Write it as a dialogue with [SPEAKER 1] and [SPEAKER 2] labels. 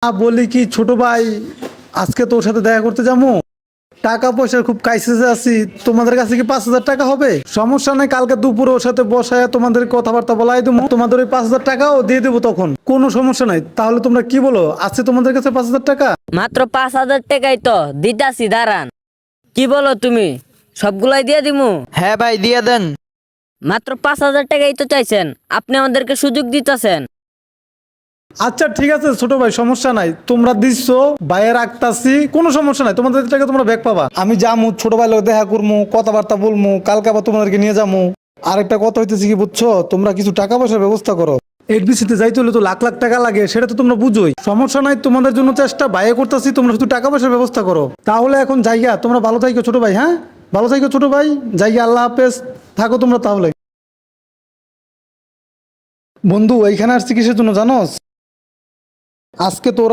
[SPEAKER 1] বলি কি ছোট ভাই, আজকে তোর সাথে দেখা করতে যাবো। টাকা পয়সার খুব ক্রাইসিসে আছি। তোমাদের কাছে কি 5,000 টাকা হবে? সমস্যা নাই, কালকে দুপুরে ওর সাথে বসায় তোমাদের কথাবার্তা বলাই দেবো, তোমাদের ওই 5,000 টাকাও দিয়ে দেবো, তখন কোনো সমস্যা নাই। তাহলে তোমরা কি বলো, আছে তোমাদের কাছে 5,000 টাকা?
[SPEAKER 2] মাত্র 5,000 টাকাই তো দিতাছি, দাঁড়ান। কি বলো তুমি, সবগুলাই দিয়ে দিমু?
[SPEAKER 3] হ্যাঁ ভাই, দিয়ে দেন।
[SPEAKER 2] মাত্র 5,000 টাকাই তো চাইছেন, আপনি আমাদেরকে সুযোগ দিতেছেন।
[SPEAKER 1] আচ্ছা ঠিক আছে ছোট ভাই, সমস্যা নাই, তোমরা দিচ্ছ বাইরে রাখতাছি, কোনো সমস্যা নাই, তোমাদের টাকা তোমরা ব্যাক পাবা। আমি যামু, ছোট ভাই লোক দেখা করবো, কথাবার্তা বলবো, কালকে আবার তোমাদেরকে নিয়ে যাবো। আরেকটা কথা হইতেছে কি বুঝছো, তোমরা কিছু টাকা পয়সার ব্যবস্থা করো। এডবিসিতে যাইতে হলে তো লাখ লাখ টাকা লাগে, সেটা তো তোমরা বুঝোই। সমস্যা নাই, তোমাদের জন্য চেষ্টা বাইরে করতেছি, তোমরা শুধু টাকা পয়সার ব্যবস্থা করো। তাহলে এখন জায়গা, তোমরা ভালো থাইকো ছোট ভাই। হ্যাঁ, ভালো থাইকো ছোট ভাই, জায়গা, আল্লাহ হাফেজ, থাকো তোমরা তাহলে। বন্ধু এইখানে আসছি কিসের জন্য জানোস? আজকে তোরা